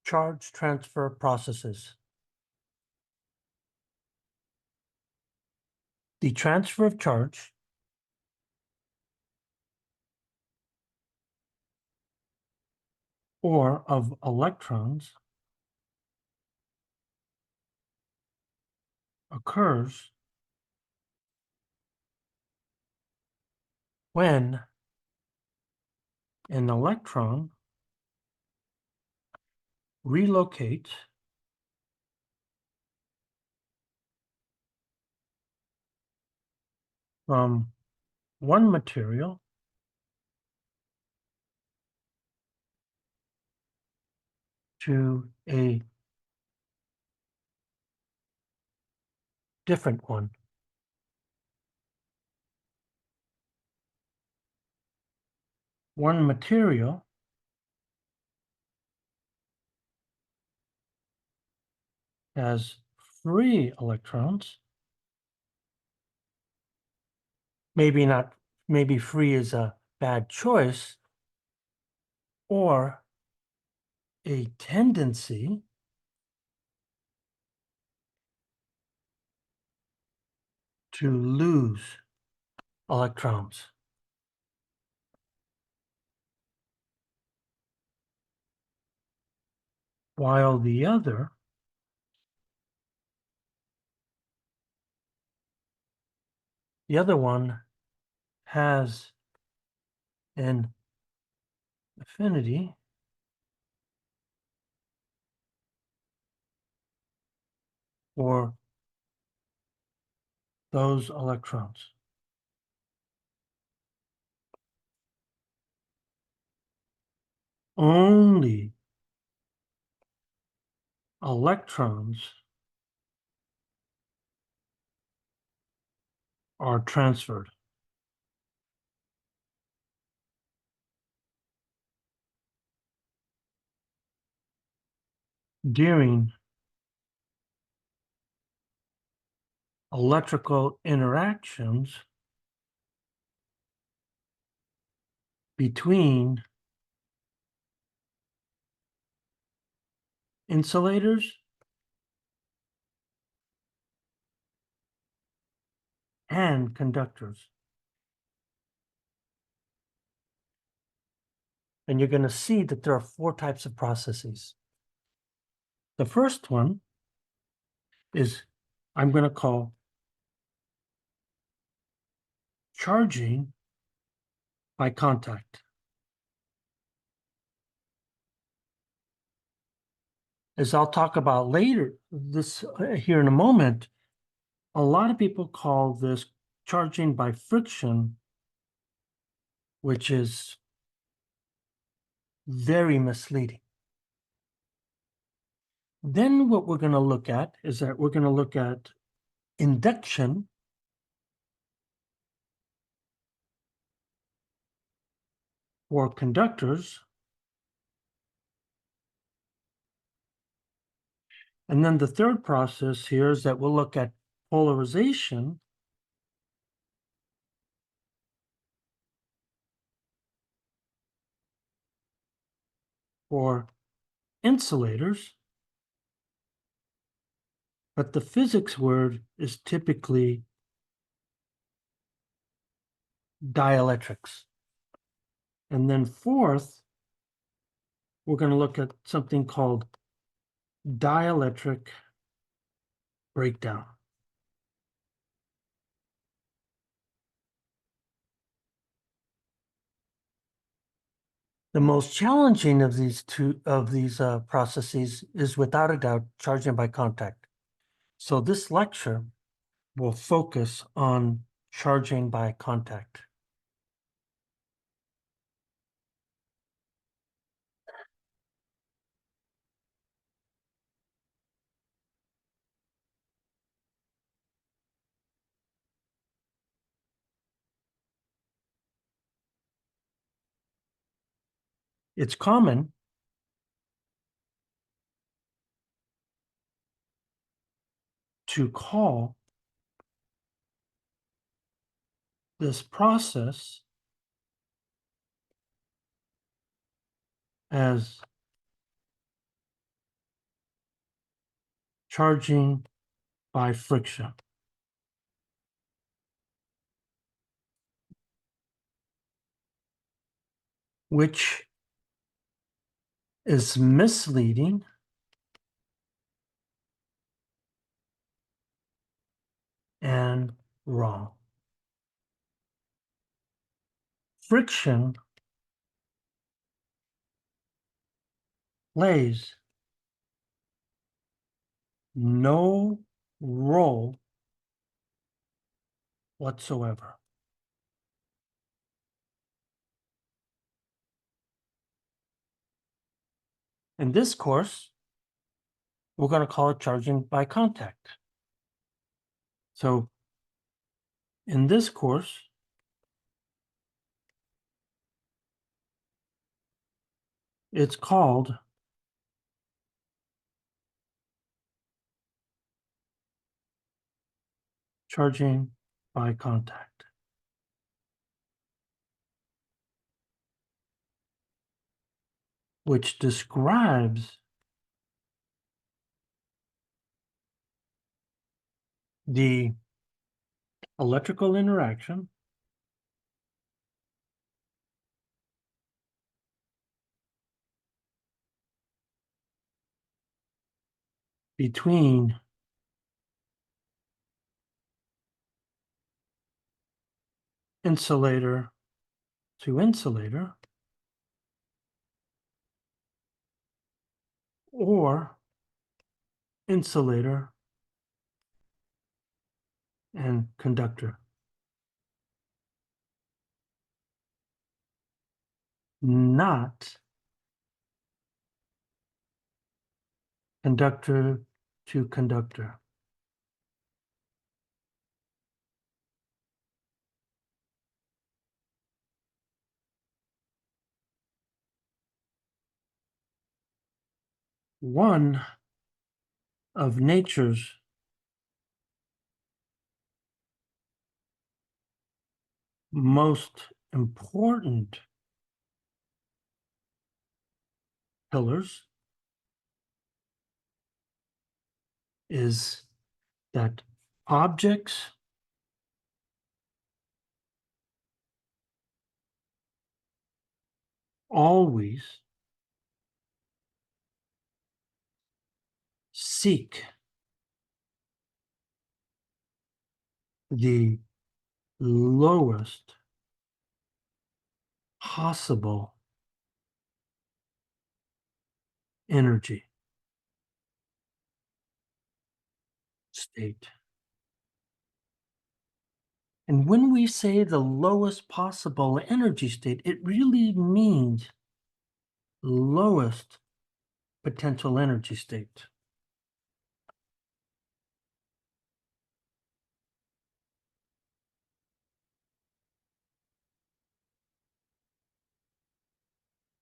charge transfer processes. The transfer of charge or of electrons occurs when an electron relocates from one material to a different one. One material has free electrons. Maybe free is a bad choice, or a tendency to lose electrons. While the other one has an affinity for those electrons. Only electrons are transferred. During electrical interactions between insulators and conductors. And you're going to see that there are 4 types of processes. The first one is I'm going to call charging by contact. As I'll talk about later, here in a moment, a lot of people call this charging by friction, which is very misleading. Then what we're going to look at is that we're going to look at induction for conductors. And then the third process here is that we'll look at polarization for insulators. But the physics word is typically dielectrics. And then fourth, we're going to look at something called dielectric breakdown. The most challenging of these processes is without a doubt charging by contact. So this lecture will focus on charging by contact. It's common to call this process as charging by friction, which is misleading and wrong. Friction plays no role whatsoever. In this course, we're going to call it charging by contact. So in this course, it's called charging by contact, which describes the electrical interaction between insulator to insulator or insulator and conductor, not conductor to conductor. One of nature's most important pillars is that objects always seek the lowest possible energy state. And when we say the lowest possible energy state, it really means lowest potential energy state.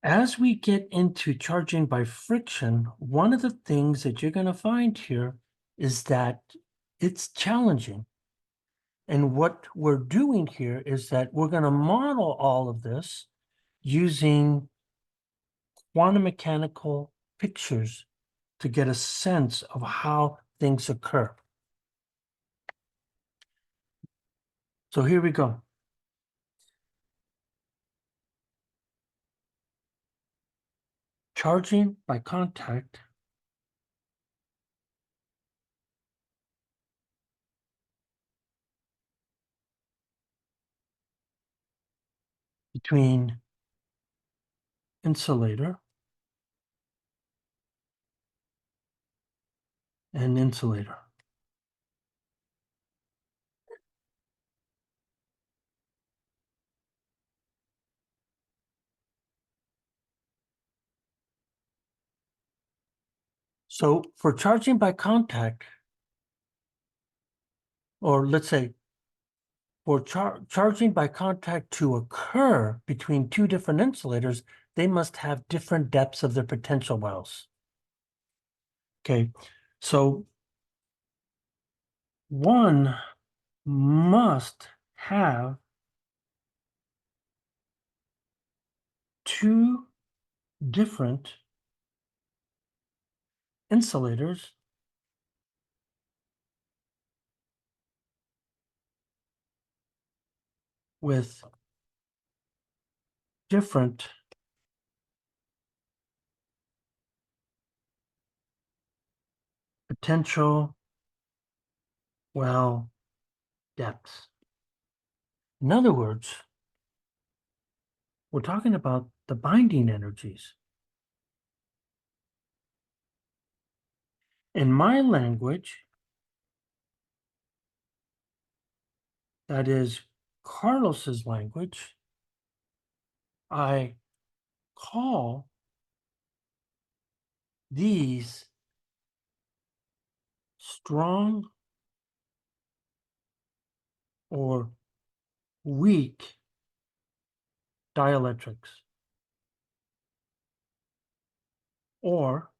As we get into charging by friction, one of the things that you're going to find here is that it's challenging. And what we're doing here is that we're going to model all of this using quantum mechanical pictures to get a sense of how things occur. So here we go. Charging by contact between insulator and insulator. So for charging by contact, or let's say for charging by contact to occur between two different insulators, they must have different depths of their potential wells. Okay, so one must have two different insulators with different potential well depths. In other words, we're talking about the binding energies. In my language, that is Carlos's language, I call these strong or weak dielectrics or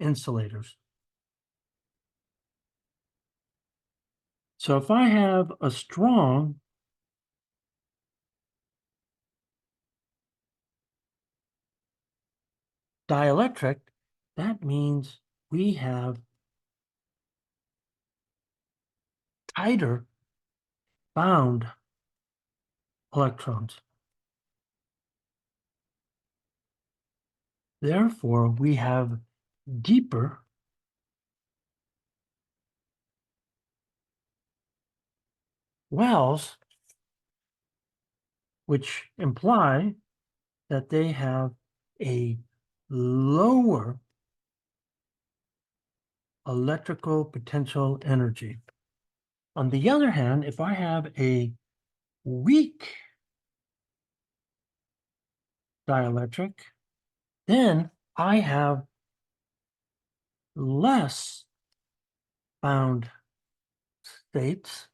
insulators. So if I have a strong dielectric, that means we have tighter bound electrons. Therefore, we have deeper wells, which imply that they have a lower electrical potential energy. On the other hand, if I have a weak dielectric, then I have less bound states,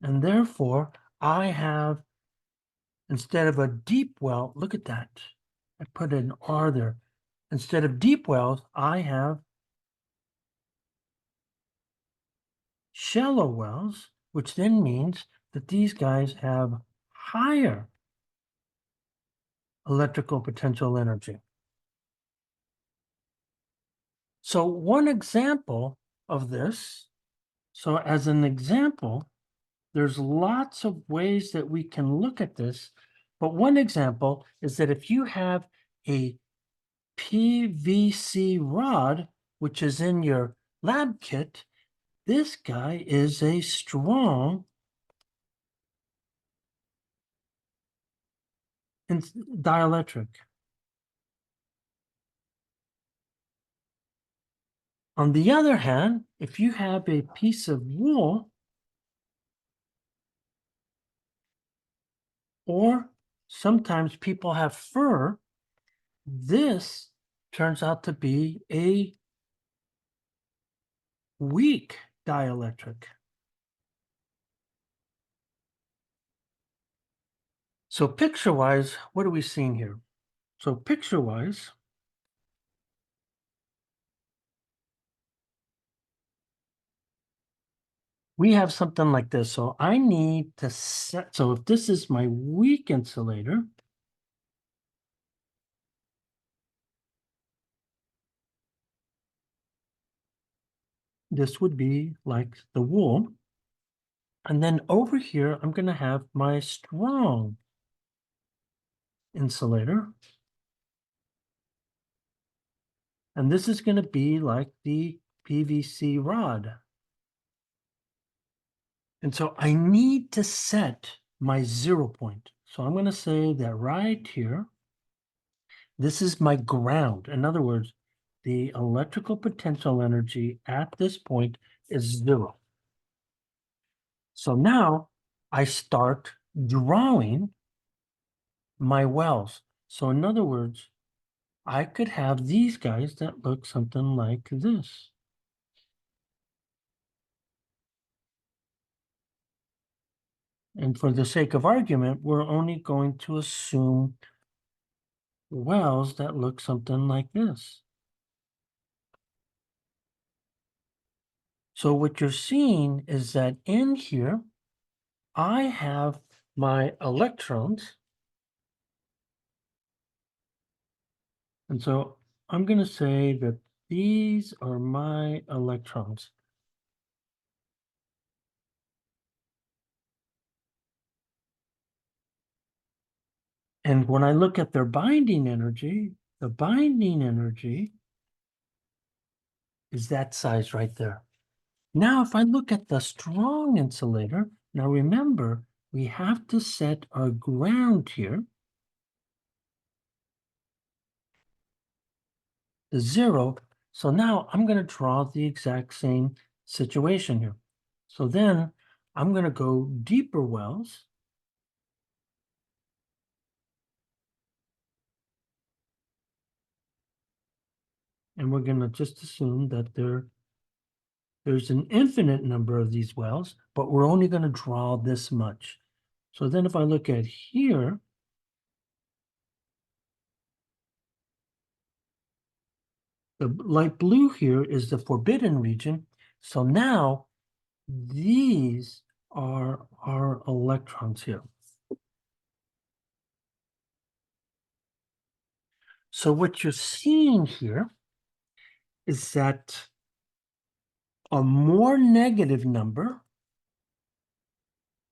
and therefore I have, instead of a deep well, look at that, I put an R there. Instead of deep wells, I have shallow wells, which then means that these guys have higher electrical potential energy. So one example of this, so as an example, there's lots of ways that we can look at this, but one example is that if you have a PVC rod, which is in your lab kit, this guy is a strong dielectric. On the other hand, if you have a piece of wool, or sometimes people have fur, this turns out to be a weak dielectric. So picture-wise, what are we seeing here? So picture-wise, we have something like this. So I need to set, so if this is my weak insulator, this would be like the wool. And then over here, I'm going to have my strong insulator. And this is going to be like the PVC rod. And so I need to set my 0 point. So I'm going to say that right here, this is my ground. In other words, the electrical potential energy at this point is 0. So now I start drawing my wells. So in other words, I could have these guys that look something like this. And for the sake of argument, we're only going to assume wells that look something like this. So what you're seeing is that in here, I have my electrons. And so I'm going to say that these are my electrons. And when I look at their binding energy, the binding energy is that size right there. Now, if I look at the strong insulator, now remember, we have to set our ground here, the 0. So now I'm going to draw the exact same situation here. So then I'm going to go deeper wells. And we're going to just assume that there's an infinite number of these wells, but we're only going to draw this much. So then if I look at here, the light blue here is the forbidden region. So now these are our electrons here. So what you're seeing here is that a more negative number,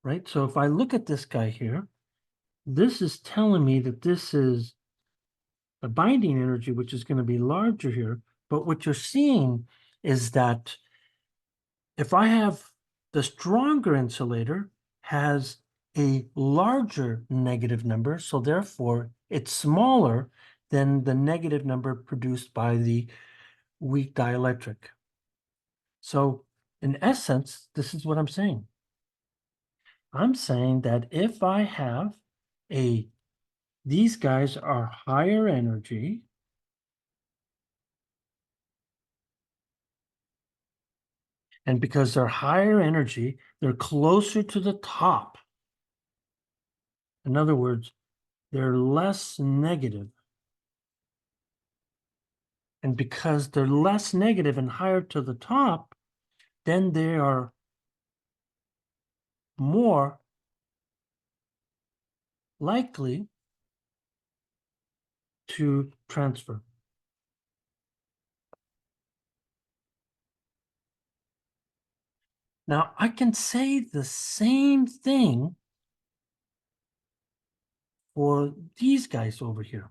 right? So if I look at this guy here, this is telling me that this is the binding energy, which is going to be larger here. But what you're seeing is that if I have the stronger insulator has a larger negative number, so therefore it's smaller than the negative number produced by the weak dielectric. So in essence, this is what I'm saying. I'm saying that if I have these guys are higher energy, and because they're higher energy, they're closer to the top. In other words, they're less negative. And because they're less negative and higher to the top, then they are more likely to transfer. Now, I can say the same thing for these guys over here.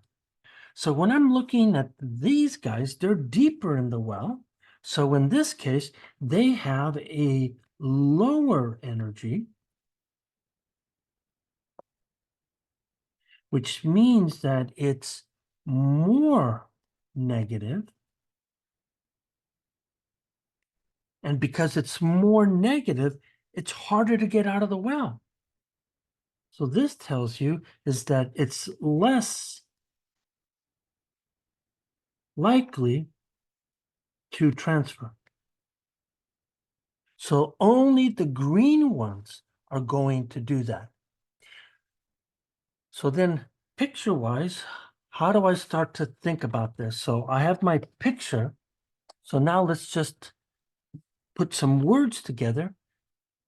So when I'm looking at these guys, they're deeper in the well. So in this case, they have a lower energy, which means that it's more negative. And because it's more negative, it's harder to get out of the well. So this tells you is that it's less likely to transfer. So only the green ones are going to do that. So then picture-wise, how do I start to think about this? So I have my picture. So now let's just put some words together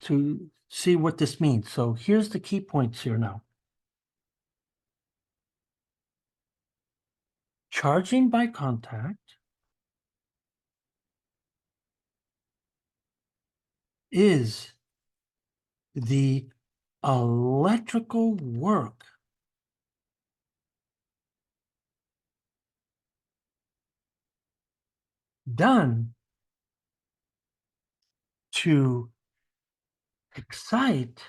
to see what this means. So here's the key points here now. Charging by contact is the electrical work done to excite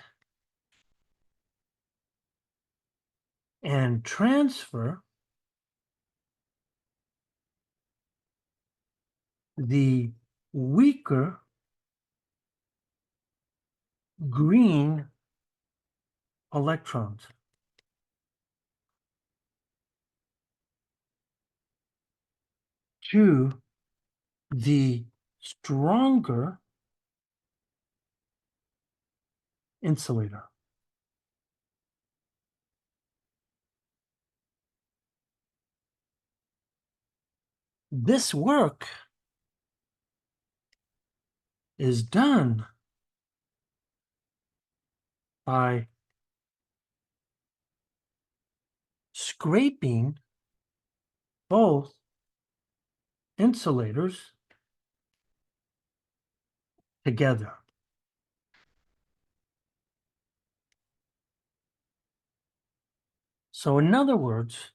and transfer the weaker green electrons to the stronger insulator. This work is done by scraping both insulators together. So in other words,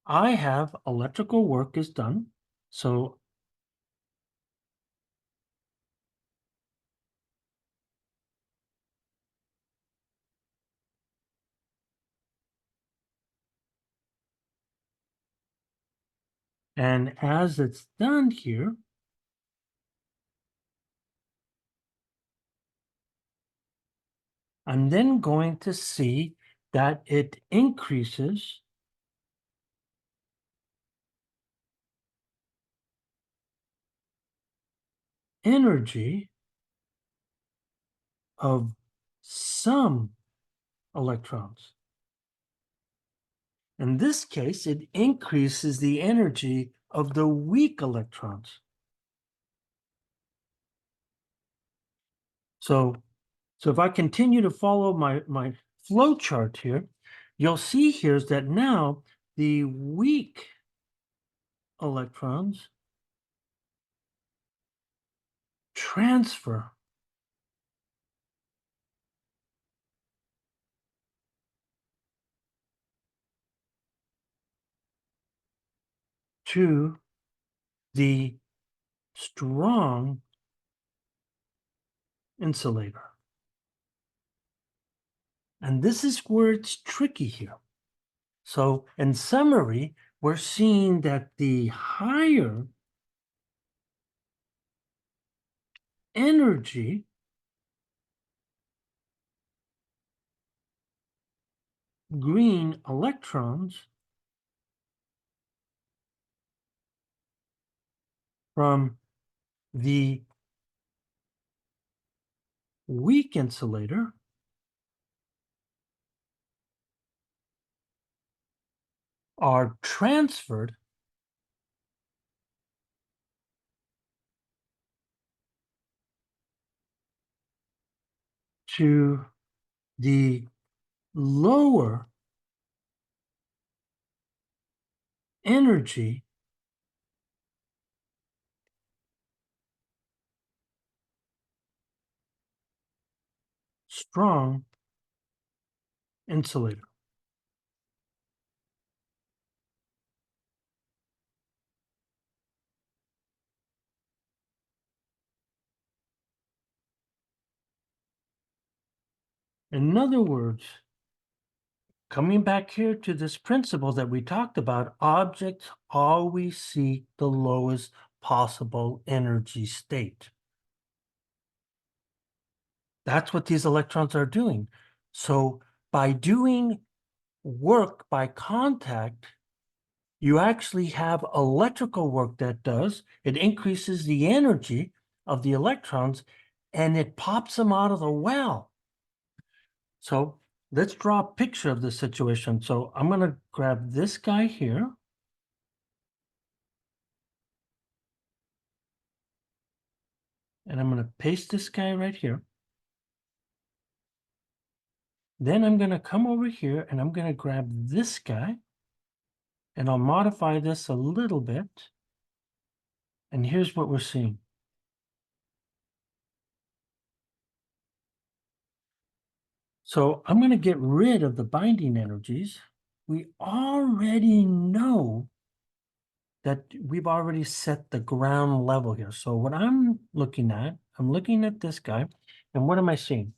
I have electrical work is done. So and as it's done here, I'm then going to see that it increases energy of some electrons. In this case, it increases the energy of the weak electrons. So if I continue to follow my flow chart here, you'll see here is that now the weak electrons transfer to the strong insulator. And this is where it's tricky here. So in summary, we're seeing that the higher energy green electrons from the weak insulator are transferred to the lower energy strong insulator. In other words, coming back here to this principle that we talked about, objects always seek the lowest possible energy state. That's what these electrons are doing. So by doing work by contact, you actually have electrical work that does. It increases the energy of the electrons and it pops them out of the well. So let's draw a picture of the situation. So I'm going to grab this guy here. And I'm going to paste this guy right here. Then I'm going to come over here and I'm going to grab this guy. And I'll modify this a little bit. And here's what we're seeing. So I'm going to get rid of the binding energies. We already know that we've already set the ground level here. So what I'm looking at this guy, and what am I seeing?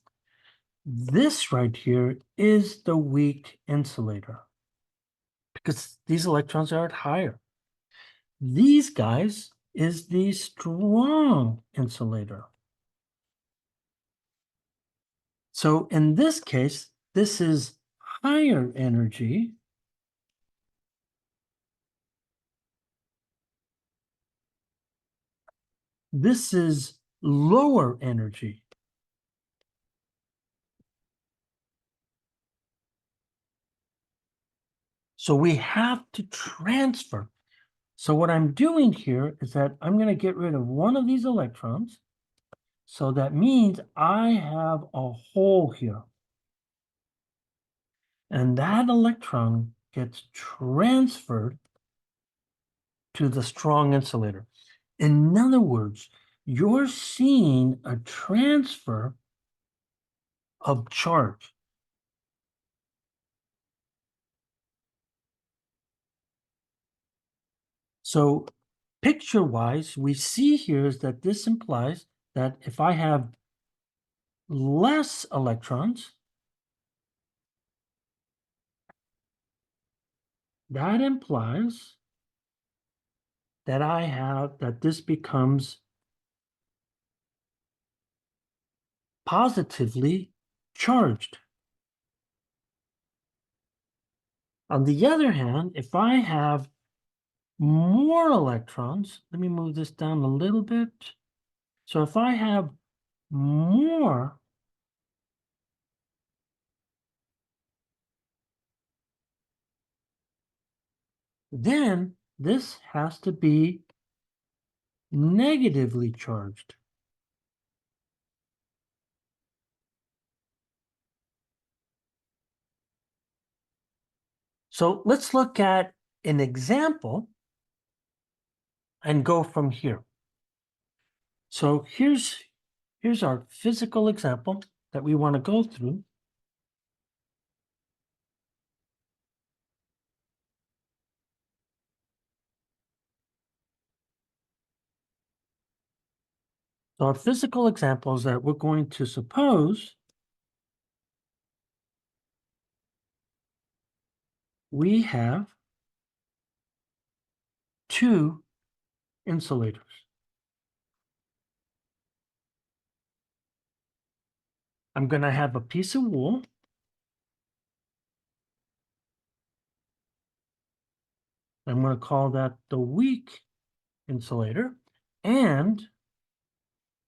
This right here is the weak insulator because these electrons are at higher. These guys is the strong insulator. So in this case, this is higher energy. This is lower energy. So we have to transfer. So what I'm doing here is that I'm going to get rid of one of these electrons. So that means I have a hole here. And that electron gets transferred to the strong insulator. In other words, you're seeing a transfer of charge. So picture-wise, we see here is that this implies that if I have less electrons, that implies that this becomes positively charged. On the other hand, if I have more electrons, let me move this down a little bit. So if I have more, then this has to be negatively charged. So let's look at an example and go from here. So here's our physical example that we want to go through. So our physical example is that we're going to suppose we have two insulators. I'm going to have a piece of wool. I'm going to call that the weak insulator, and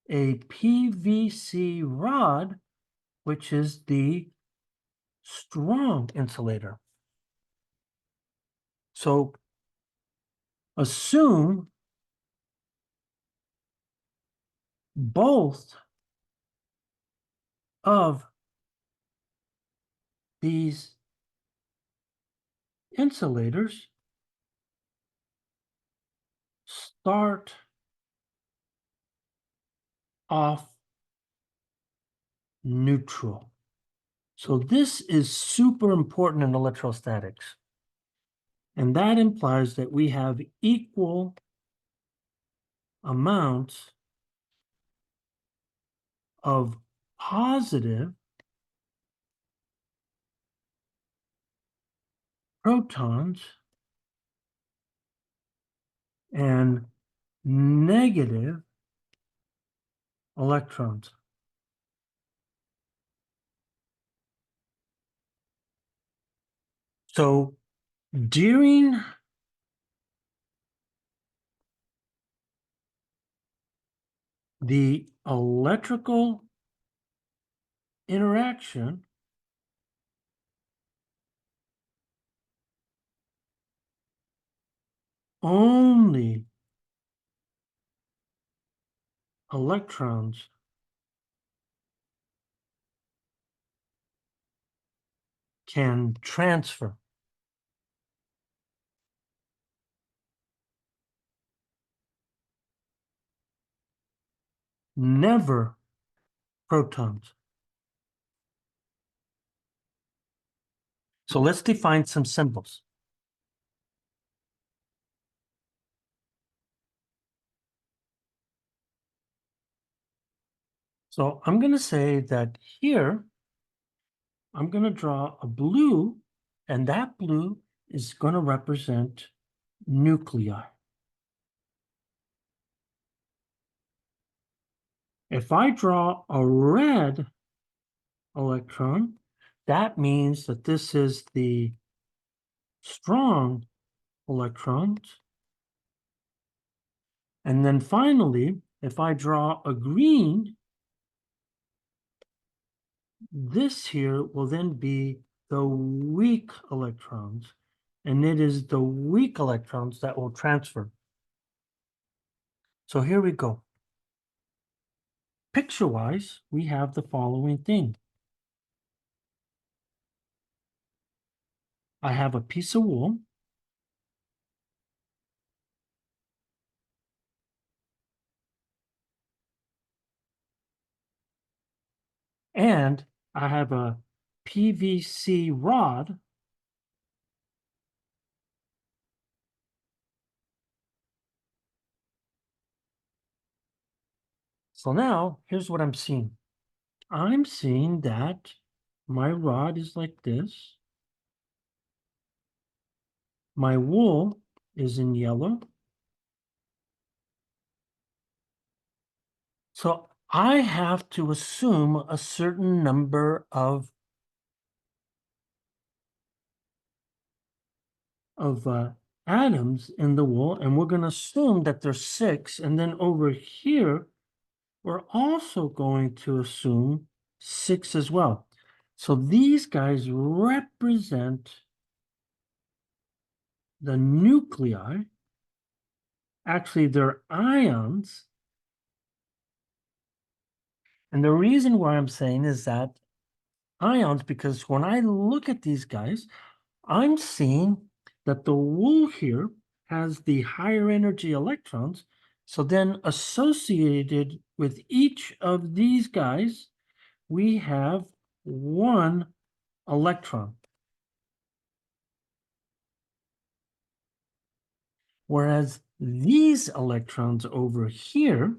a PVC rod, which is the strong insulator. So assume both of these insulators start off neutral. So this is super important in electrostatics. And that implies that we have equal amounts of positive protons and negative electrons. So during the electrical interaction, only electrons can transfer. Never protons. So let's define some symbols. So I'm going to say that here, I'm going to draw a blue, and that blue is going to represent nuclei. If I draw a red electron, that means that this is the strong electrons. And then finally, if I draw a green, this here will then be the weak electrons. And it is the weak electrons that will transfer. So here we go. Picture-wise, we have the following thing. I have a piece of wool. And I have a PVC rod. So now here's what I'm seeing. I'm seeing that my rod is like this. My wool is in yellow. So I have to assume a certain number of atoms in the wool, and we're going to assume that there's 6. And then over here, we're also going to assume 6 as well. So these guys represent the nuclei. Actually, they're ions. And the reason why I'm saying is that ions, because when I look at these guys, I'm seeing that the wool here has the higher energy electrons. So then associated with each of these guys, we have 1 electron. Whereas these electrons over here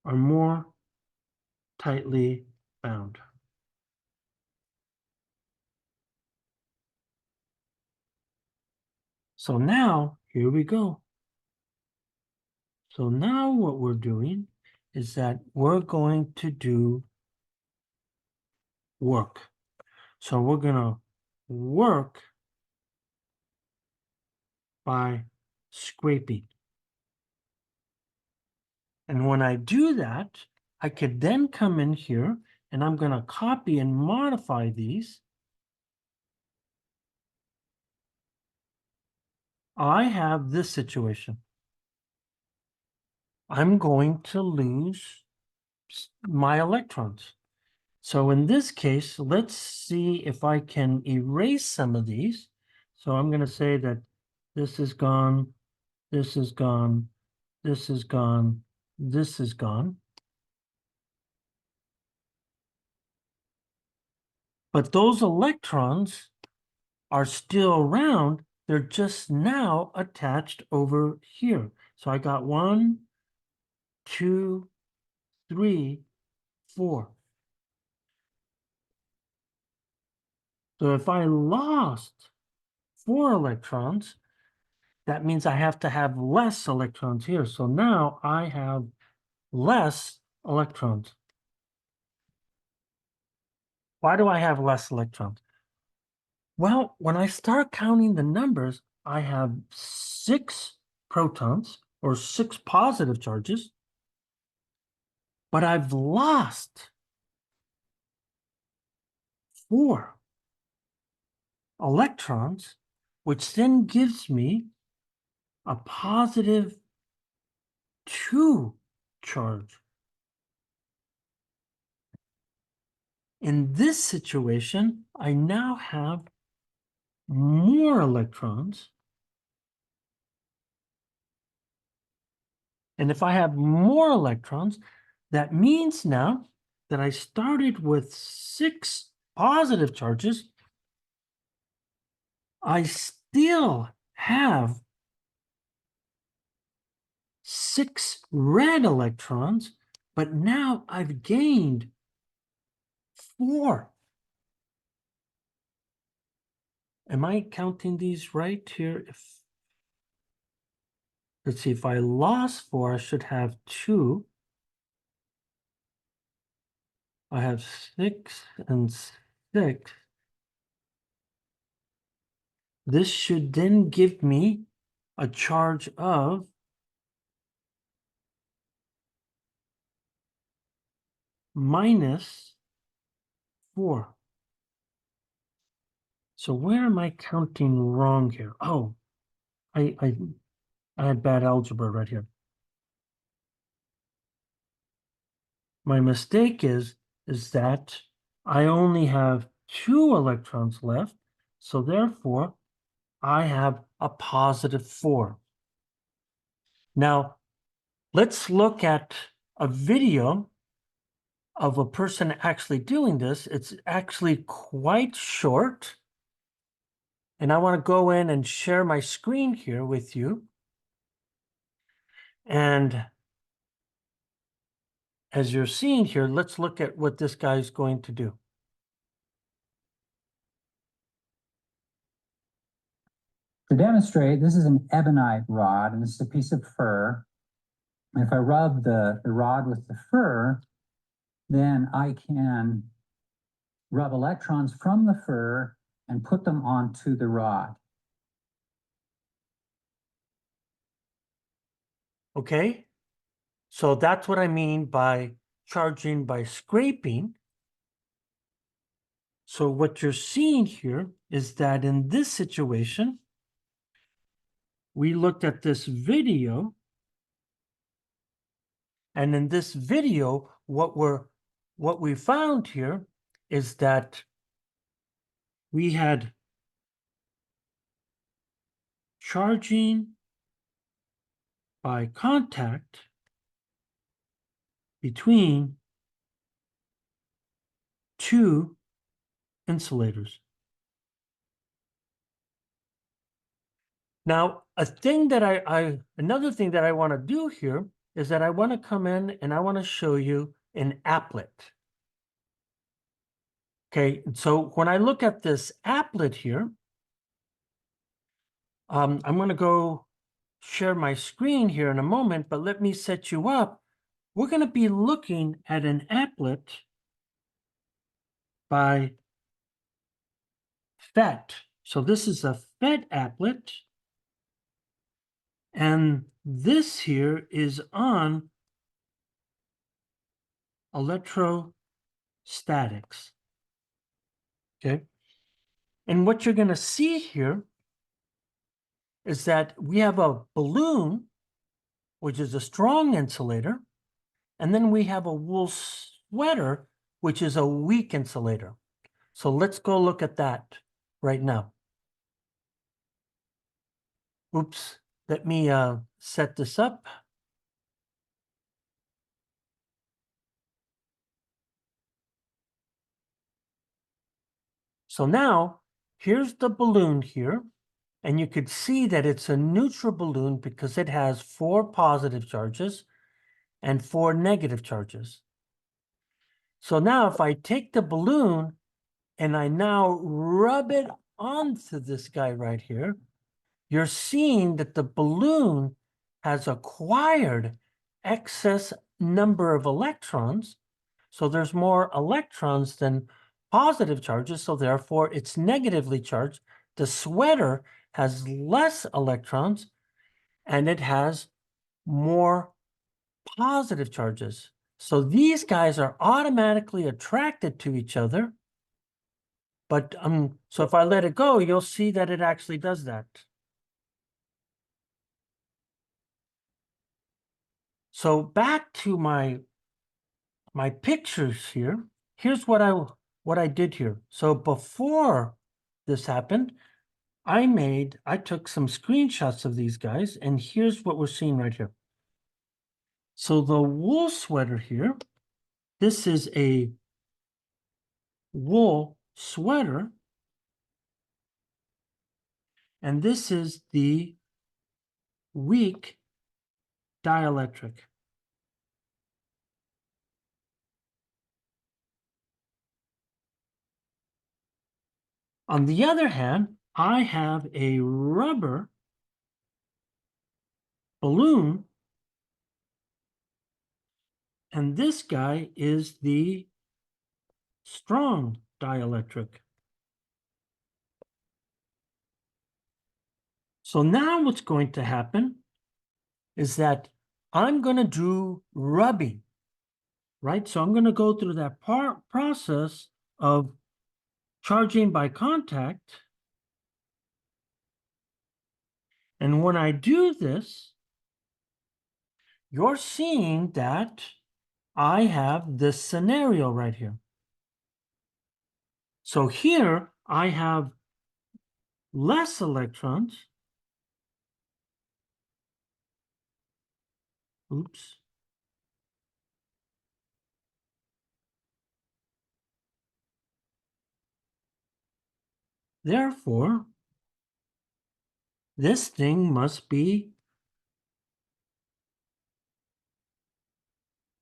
are more tightly bound. So now, here we go. So now what we're doing is that we're going to do work. So we're going to work by scraping. And when I do that, I could then come in here and I'm going to copy and modify these. I have this situation. I'm going to lose my electrons. So in this case, let's see if I can erase some of these. So I'm going to say that this is gone, this is gone, this is gone, this is gone. But those electrons are still around. They're just now attached over here. So I got 1, 2, 3, 4. So if I lost 4 electrons, that means I have to have less electrons here. So now I have less electrons. Why do I have less electrons? Well, when I start counting the numbers, I have 6 protons or 6 positive charges, but I've lost 4 electrons, which then gives me a positive 2 charge. In this situation, I now have more electrons. And if I have more electrons, that means now that I started with 6 positive charges, I still have 6 red electrons, but now I've gained 4. Am I counting these right here? Let's see, if I lost 4, I should have 2. I have 6 and 6. This should then give me a charge of minus 4. So where am I counting wrong here? Oh, I had bad algebra right here. My mistake is that I only have 2 electrons left, so therefore I have a positive 4. Now, let's look at a video of a person actually doing this. It's actually quite short. And I want to go in and share my screen here with you. And as you're seeing here, let's look at what this guy's going to do. To demonstrate, this is an ebonite rod, and this is a piece of fur. And if I rub the rod with the fur, then I can rub electrons from the fur and put them onto the rod. Okay, so that's what I mean by charging by scraping. So what you're seeing here is that in this situation, we looked at this video, and in this video, what we found here is that we had charging by contact between two insulators. Now, another thing that I want to do here is that I want to come in and I want to show you an applet. Okay, so when I look at this applet here, I'm going to go share my screen here in a moment, but let me set you up. We're going to be looking at an applet by FET. So this is a FET applet. And this here is on electrostatics. Okay. And what you're going to see here is that we have a balloon, which is a strong insulator, and then we have a wool sweater, which is a weak insulator. So let's go look at that right now. Oops, let me set this up. So now here's the balloon here, and you could see that it's a neutral balloon because it has 4 positive charges and 4 negative charges. So now if I take the balloon and I now rub it onto this guy right here, you're seeing that the balloon has acquired excess number of electrons. So there's more electrons than positive charges, so therefore it's negatively charged. The sweater has less electrons and it has more positive charges. So these guys are automatically attracted to each other. But so if I let it go, you'll see that it actually does that. So back to my pictures here. Here's what I did here. So before this happened, I took some screenshots of these guys, and here's what we're seeing right here. So the wool sweater here, this is a wool sweater, and this is the weak dielectric. On the other hand, I have a rubber balloon, and this guy is the strong dielectric. So now what's going to happen is that I'm going to do rubbing, right? So I'm going to go through that process of charging by contact. And when I do this, you're seeing that I have this scenario right here. So here I have less electrons. Oops. Therefore, this thing must be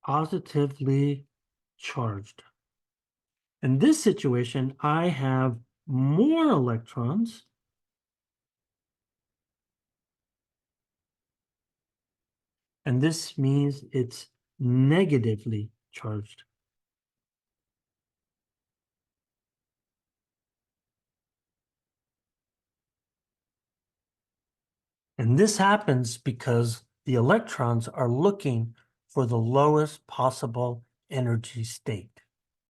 positively charged. In this situation, I have more electrons and this means it's negatively charged. And this happens because the electrons are looking for the lowest possible energy state.